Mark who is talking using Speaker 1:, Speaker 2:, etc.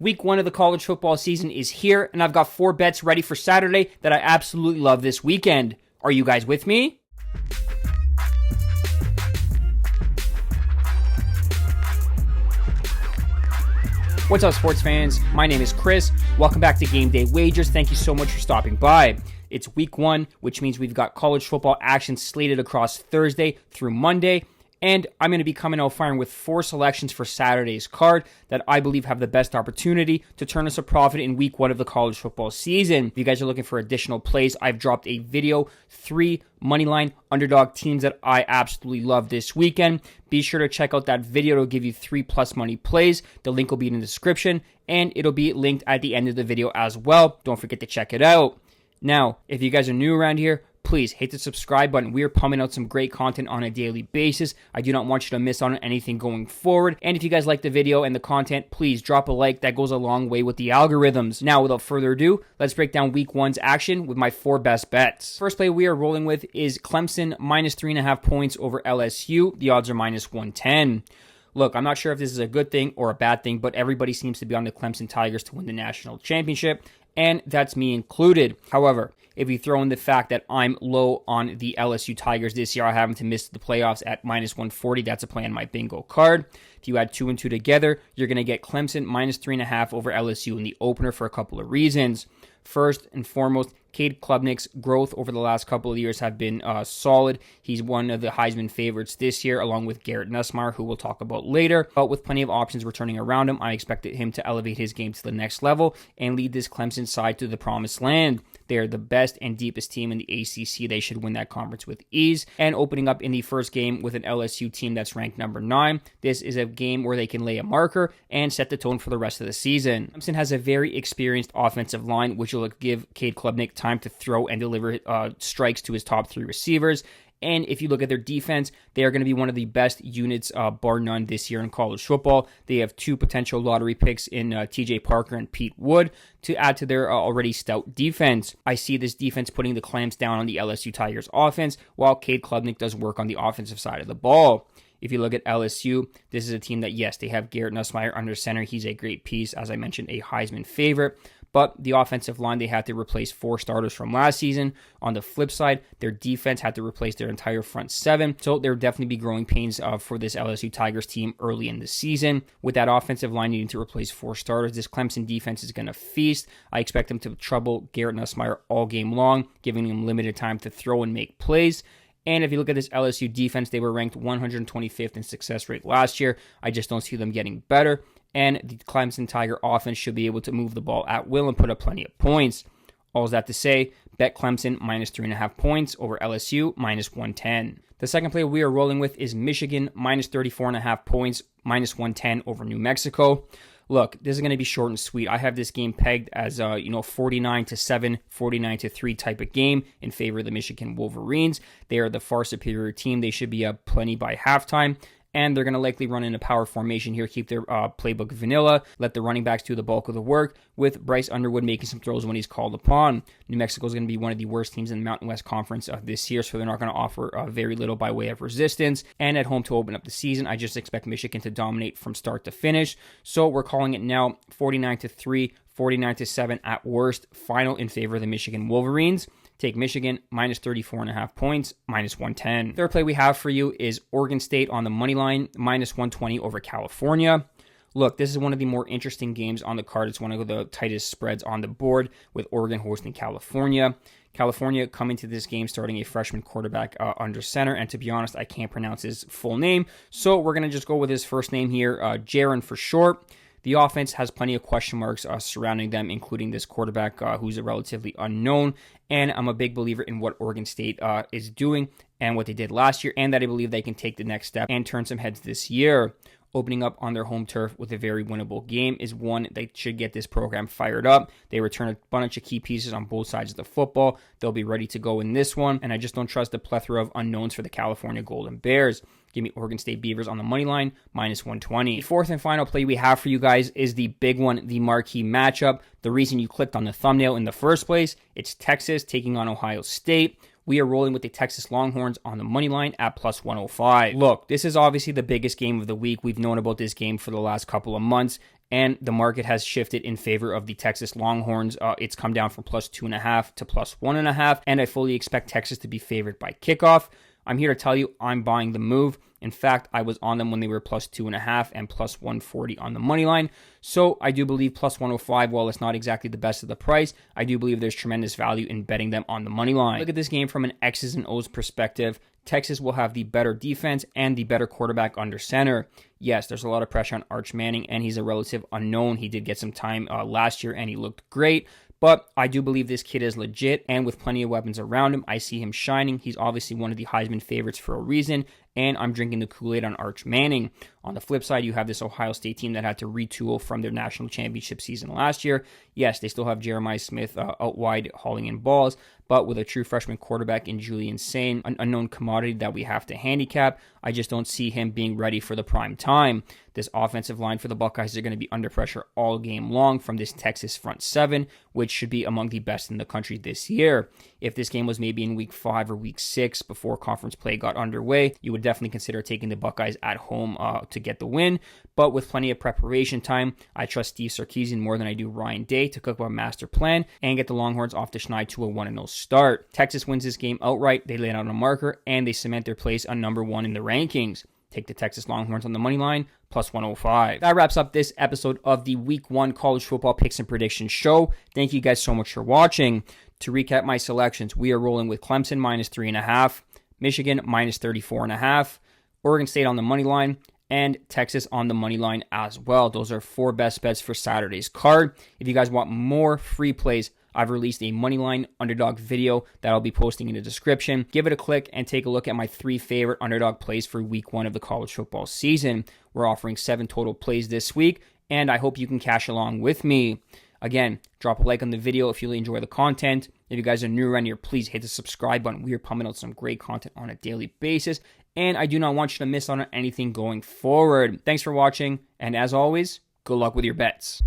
Speaker 1: Week 1 of the college football season is here, and I've got 4 bets ready for Saturday that I absolutely love this weekend. Are you guys with me? What's up, sports fans? My name is Chris. Welcome back to Game Day Wagers. Thank you so much for stopping by. It's week 1, which means we've got college football action slated across Thursday through Monday. And I'm going to be coming out firing with 4 selections for Saturday's card that I believe have the best opportunity to turn us a profit in week 1 of the college football season. If you guys are looking for additional plays, I've dropped a video, 3 moneyline underdog teams that I absolutely love this weekend. Be sure to check out that video. It'll give you 3 plus money plays. The link will be in the description, and it'll be linked at the end of the video as well. Don't forget to check it out. Now, if you guys are new around here, please hit the subscribe button. We're pumping out some great content on a daily basis. I do not want you to miss out on anything going forward. And if you guys like the video and the content, please drop a like. That goes a long way with the algorithms. Now, without further ado, let's break down week 1's action with my 4 best bets. First play we are rolling with is Clemson minus 3.5 points over LSU. The odds are minus 110. Look, I'm not sure if this is a good thing or a bad thing, but everybody seems to be on the Clemson Tigers to win the national championship, and that's me included. However, if you throw in the fact that I'm low on the LSU Tigers this year, I happen to miss the playoffs at minus 140. That's a play on my bingo card. If you add 2 and 2 together, you're going to get Clemson minus 3.5 over LSU in the opener for a couple of reasons. First and foremost, Cade Klubnik's growth over the last couple of years have been solid. He's one of the Heisman favorites this year, along with Garrett Nussmeier, who we'll talk about later. But with plenty of options returning around him, I expected him to elevate his game to the next level and lead this Clemson side to the promised land. They are the best and deepest team in the ACC. They should win that conference with ease. And opening up in the first game with an LSU team that's ranked number 9, this is a game where they can lay a marker and set the tone for the rest of the season. Clemson has a very experienced offensive line, which will give Cade Klubnik time to throw and deliver strikes to his top 3 receivers. And if you look at their defense, they are going to be one of the best units, bar none, this year in college football. They have 2 potential lottery picks in TJ Parker and Pete Wood to add to their already stout defense. I see this defense putting the clamps down on the LSU Tigers offense, while Cade Klubnik does work on the offensive side of the ball. If you look at LSU, this is a team that, yes, they have Garrett Nussmeier under center. He's a great piece, as I mentioned, a Heisman favorite. But the offensive line, they had to replace 4 starters from last season. On the flip side, their defense had to replace their entire front 7. So there will definitely be growing pains for this LSU Tigers team early in the season. With that offensive line needing to replace 4 starters, this Clemson defense is going to feast. I expect them to trouble Garrett Nussmeier all game long, giving him limited time to throw and make plays. And if you look at this LSU defense, they were ranked 125th in success rate last year. I just don't see them getting better. And the Clemson Tiger offense should be able to move the ball at will and put up plenty of points. All that to say, bet Clemson minus 3.5 points over LSU minus 110. The second play we are rolling with is Michigan minus 34.5 points, minus 110 over New Mexico. Look, this is going to be short and sweet. I have this game pegged as 49-7, 49-3 type of game in favor of the Michigan Wolverines. They are the far superior team. They should be up plenty by halftime. And they're going to likely run in a power formation here, keep their playbook vanilla, let the running backs do the bulk of the work, with Bryce Underwood making some throws when he's called upon. New Mexico is going to be one of the worst teams in the Mountain West Conference this year, so they're not going to offer very little by way of resistance. And at home to open up the season, I just expect Michigan to dominate from start to finish. So we're calling it now 49-3, 49-7 at worst, final in favor of the Michigan Wolverines. Take Michigan minus 34.5 points, minus 110. Third play we have for you is Oregon State on the money line, minus 120 over California. Look, this is one of the more interesting games on the card. It's one of the tightest spreads on the board, with Oregon hosting California. California coming to this game starting a freshman quarterback under center, and to be honest, I can't pronounce his full name, so we're going to just go with his first name here, Jaron for short. The offense has plenty of question marks surrounding them, including this quarterback who's a relatively unknown. And I'm a big believer in what Oregon State is doing and what they did last year, and that I believe they can take the next step and turn some heads this year. Opening up on their home turf with a very winnable game is one that should get this program fired up. They return a bunch of key pieces on both sides of the football. They'll be ready to go in this one, and I just don't trust the plethora of unknowns for the California Golden Bears. Give me Oregon State Beavers on the money line, minus 120. The fourth and final play we have for you guys is the big one, the marquee matchup. The reason you clicked on the thumbnail in the first place, it's Texas taking on Ohio State. we are rolling with the Texas Longhorns on the money line at plus 105. Look, this is obviously the biggest game of the week. We've known about this game for the last couple of months, and the market has shifted in favor of the Texas Longhorns. It's come down from plus 2.5 to plus 1.5, and I fully expect Texas to be favored by kickoff. I'm here to tell you I'm buying the move. In fact, I was on them when they were plus 2.5 and plus 140 on the money line. So I do believe plus 105, while it's not exactly the best of the price, I do believe there's tremendous value in betting them on the money line. Look at this game from an X's and O's perspective. Texas will have the better defense and the better quarterback under center. Yes, there's a lot of pressure on Arch Manning, and he's a relative unknown. He did get some time last year, and he looked great. But I do believe this kid is legit, and with plenty of weapons around him, I see him shining. He's obviously one of the Heisman favorites for a reason, and I'm drinking the Kool-Aid on Arch Manning. On the flip side, you have this Ohio State team that had to retool from their national championship season last year. Yes, they still have Jeremiah Smith out wide hauling in balls, but with a true freshman quarterback in Julian Sain, an unknown commodity that we have to handicap, I just don't see him being ready for the prime time. This offensive line for the Buckeyes are going to be under pressure all game long from this Texas front seven, which should be among the best in the country this year. If this game was maybe in week 5 or week 6 before conference play got underway, you would definitely consider taking the Buckeyes at home to get the win. But with plenty of preparation time, I trust Steve Sarkisian more than I do Ryan Day to cook up a master plan and get the Longhorns off the schneid to a 1-0 start. Texas wins this game outright. They lay out a marker, and they cement their place on number 1 in the rankings. Take the Texas Longhorns on the money line, plus 105. That wraps up this episode of the Week 1 College Football Picks and Predictions show. Thank you guys so much for watching. To recap my selections, we are rolling with Clemson minus 3.5, Michigan minus 34.5, Oregon State on the money line, and Texas on the money line as well. Those are 4 best bets for Saturday's card. If you guys want more free plays, I've released a moneyline underdog video that I'll be posting in the description. Give it a click and take a look at my 3 favorite underdog plays for week 1 of the college football season. We're offering 7 total plays this week, and I hope you can cash along with me. Again, drop a like on the video if you really enjoy the content. If you guys are new around here, please hit the subscribe button. We are pumping out some great content on a daily basis, and I do not want you to miss out on anything going forward. Thanks for watching, and as always, good luck with your bets.